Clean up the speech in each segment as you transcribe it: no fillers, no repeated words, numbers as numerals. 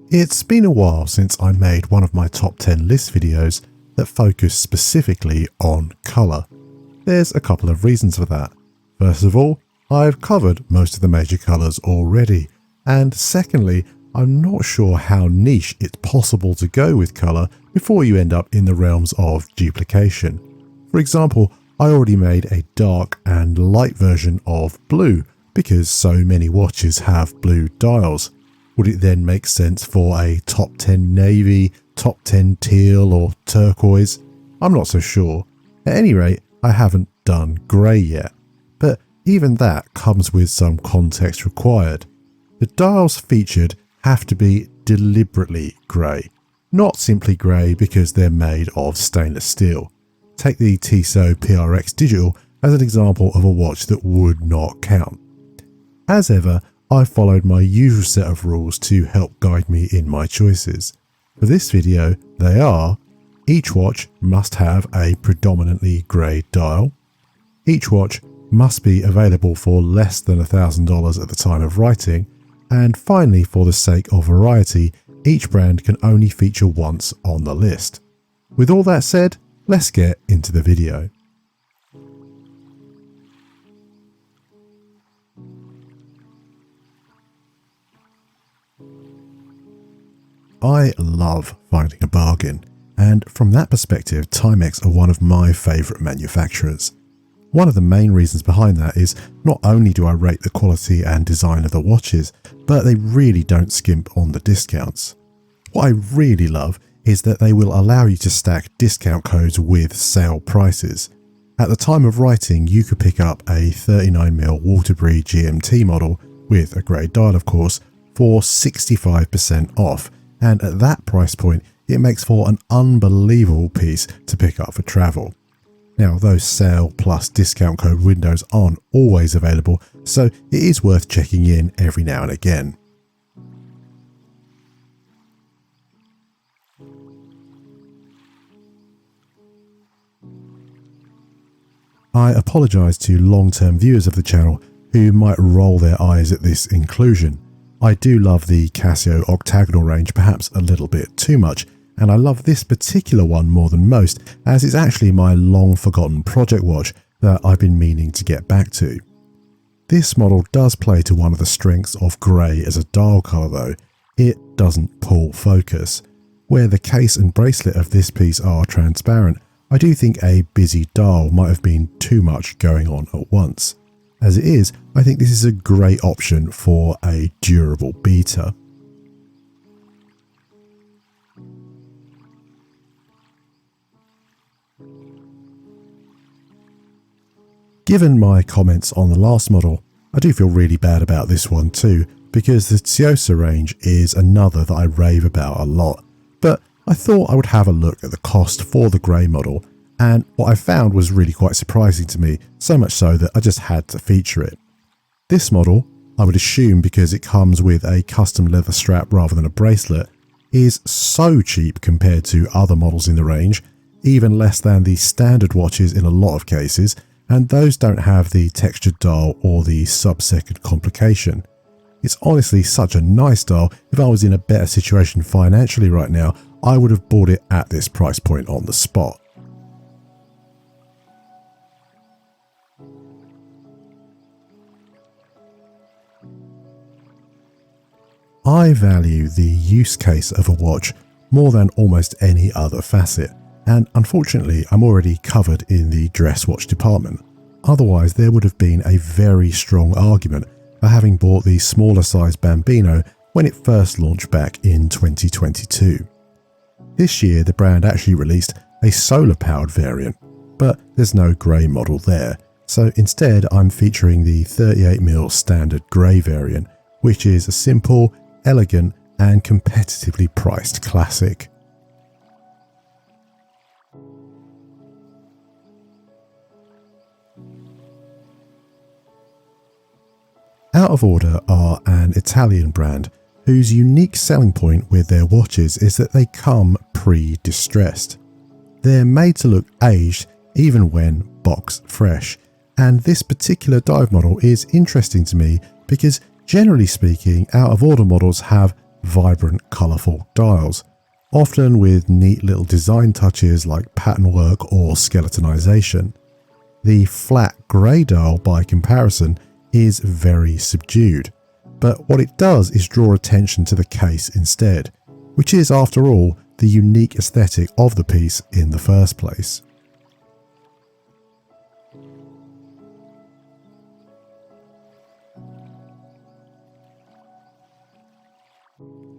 It's been a while since I made one of my top 10 list videos that focused specifically on colour. There's a couple of reasons for that. First of all, I've covered most of the major colours already, and secondly, I'm not sure how niche it's possible to go with colour before you end up in the realms of duplication. For example, I already made a dark and light version of blue because so many watches have blue dials. Would it then make sense for a top 10 navy, top 10 teal or turquoise? I'm not so sure. At any rate, I haven't done grey yet. But even that comes with some context required. The dials featured have to be deliberately grey, not simply grey because they're made of stainless steel. Take the Tissot PRX Digital as an example of a watch that would not count. As ever, I followed my usual set of rules to help guide me in my choices. For this video, they are: each watch must have a predominantly grey dial. Each watch must be available for less than $1,000 at the time of writing. And finally, for the sake of variety, each brand can only feature once on the list. With all that said, let's get into the video. I love finding a bargain, and from that perspective, Timex are one of my favourite manufacturers. One of the main reasons behind that is not only do I rate the quality and design of the watches, but they really don't skimp on the discounts. What I really love is that they will allow you to stack discount codes with sale prices. At the time of writing, you could pick up a 39mm Waterbury GMT model, with a grey dial of course, for 65% off. And at that price point, it makes for an unbelievable piece to pick up for travel. Now, those sale plus discount code windows aren't always available, so it is worth checking in every now and again. I apologise to long-term viewers of the channel who might roll their eyes at this inclusion. I do love the Casio octagonal range perhaps a little bit too much, and I love this particular one more than most as it's actually my long forgotten project watch that I've been meaning to get back to. This model does play to one of the strengths of grey as a dial colour though: it doesn't pull focus. Where the case and bracelet of this piece are transparent, I do think a busy dial might have been too much going on at once. As it is, I think this is a great option for a durable beater. Given my comments on the last model, I do feel really bad about this one too, because the Tsuyosa range is another that I rave about a lot. But I thought I would have a look at the cost for the grey model, and what I found was really quite surprising to me, so much so that I just had to feature it. This model, I would assume because it comes with a custom leather strap rather than a bracelet, is so cheap compared to other models in the range, even less than the standard watches in a lot of cases, and those don't have the textured dial or the sub-second complication. It's honestly such a nice dial. If I was in a better situation financially right now, I would have bought it at this price point on the spot. I value the use case of a watch more than almost any other facet, and unfortunately I'm already covered in the dress watch department. Otherwise there would have been a very strong argument for having bought the smaller size Bambino when it first launched back in 2022. This year the brand actually released a solar powered variant, but there's no grey model there, so instead I'm featuring the 38mm standard grey variant, which is a simple, elegant and competitively priced classic. Out of Order are an Italian brand whose unique selling point with their watches is that they come pre-distressed. They're made to look aged even when box fresh, and this particular dive model is interesting to me because generally speaking, Out of Order models have vibrant, colourful dials, often with neat little design touches like pattern work or skeletonization. The flat grey dial, by comparison, is very subdued, but what it does is draw attention to the case instead, which is, after all, the unique aesthetic of the piece in the first place.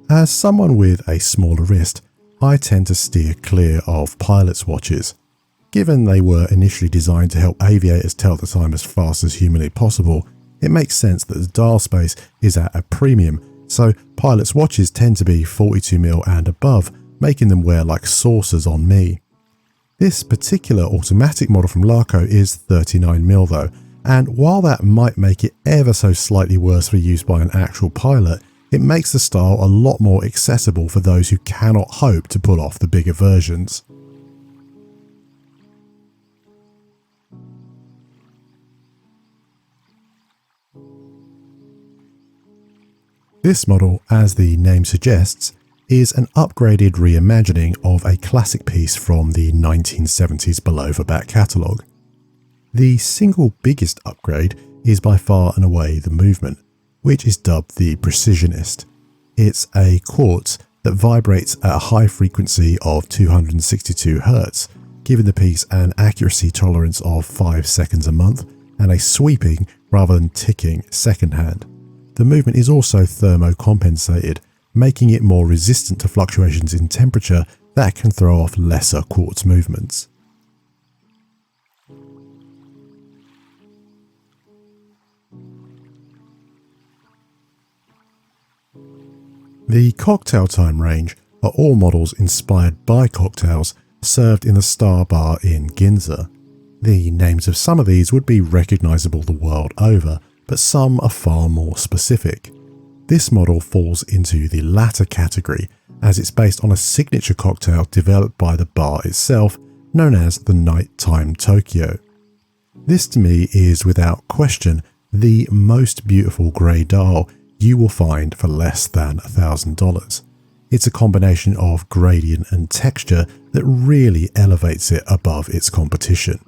As someone with a smaller wrist, I tend to steer clear of pilot's watches. Given they were initially designed to help aviators tell the time as fast as humanly possible, it makes sense that the dial space is at a premium, so pilot's watches tend to be 42mm and above, making them wear like saucers on me. This particular automatic model from Laco is 39mm though, and while that might make it ever so slightly worse for use by an actual pilot, it makes the style a lot more accessible for those who cannot hope to pull off the bigger versions. This model, as the name suggests, is an upgraded reimagining of a classic piece from the 1970s Bulova back catalogue. The single biggest upgrade is by far and away the movement, which is dubbed the Precisionist. It's a quartz that vibrates at a high frequency of 262 Hz, giving the piece an accuracy tolerance of 5 seconds a month and a sweeping rather than ticking second hand. The movement is also thermocompensated, making it more resistant to fluctuations in temperature that can throw off lesser quartz movements. The cocktail time range are all models inspired by cocktails served in the Star Bar in Ginza. The names of some of these would be recognisable the world over, but some are far more specific. This model falls into the latter category, as it's based on a signature cocktail developed by the bar itself, known as the Nighttime Tokyo. This to me is without question the most beautiful grey dial you will find for less than $1,000. It's a combination of gradient and texture that really elevates it above its competition.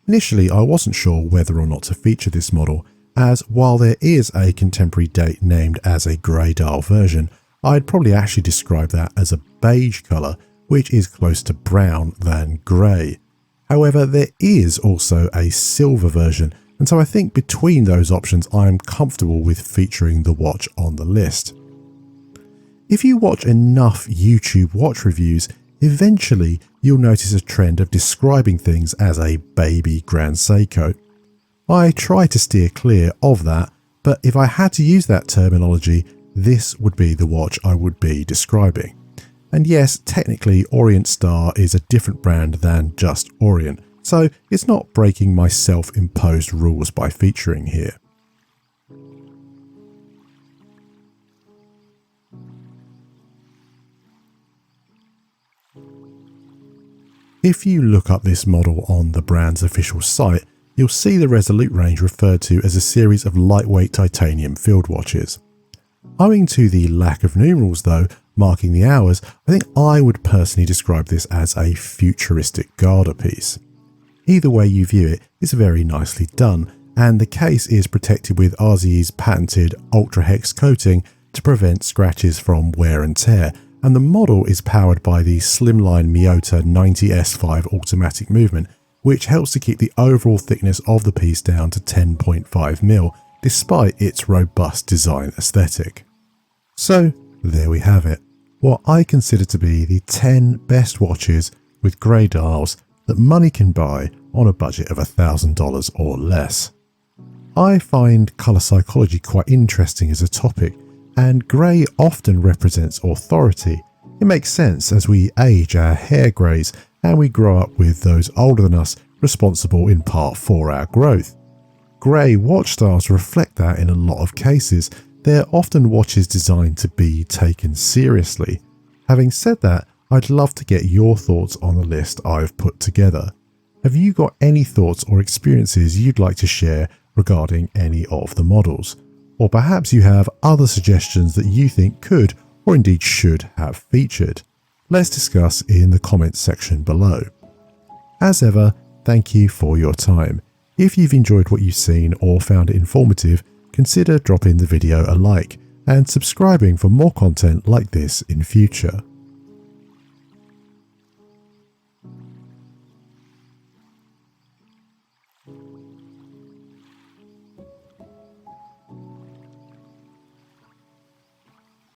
Initially, I wasn't sure whether or not to feature this model, as while there is a contemporary date named as a grey dial version, I'd probably actually describe that as a beige colour, which is close to brown than grey. However, there is also a silver version, and so I think between those options I'm comfortable with featuring the watch on the list. If you watch enough YouTube watch reviews, eventually you'll notice a trend of describing things as a baby Grand Seiko. I try to steer clear of that, but if I had to use that terminology, this would be the watch I would be describing. And yes, technically Orient Star is a different brand than just Orient, so it's not breaking my self-imposed rules by featuring here. If you look up this model on the brand's official site, you'll see the Resolute range referred to as a series of lightweight titanium field watches. Owing to the lack of numerals though, marking the hours, I think I would personally describe this as a futuristic Garda piece. Either way you view it, it's very nicely done, and the case is protected with RZE's patented Ultra Hex coating to prevent scratches from wear and tear, and the model is powered by the slimline Miyota 90S5 automatic movement, which helps to keep the overall thickness of the piece down to 10.5mm, despite its robust design aesthetic. So there we have it, what I consider to be the 10 best watches with grey dials that money can buy on a budget of $1,000 or less. I find colour psychology quite interesting as a topic, and grey often represents authority. It makes sense as we age, our hair greys, and we grow up with those older than us responsible in part for our growth. Grey watch styles reflect that in a lot of cases. They're often watches designed to be taken seriously. Having said that, I'd love to get your thoughts on the list I've put together. Have you got any thoughts or experiences you'd like to share regarding any of the models? Or perhaps you have other suggestions that you think could or indeed should have featured? Let's discuss in the comments section below. As ever, thank you for your time. If you've enjoyed what you've seen or found it informative, consider dropping the video a like and subscribing for more content like this in future.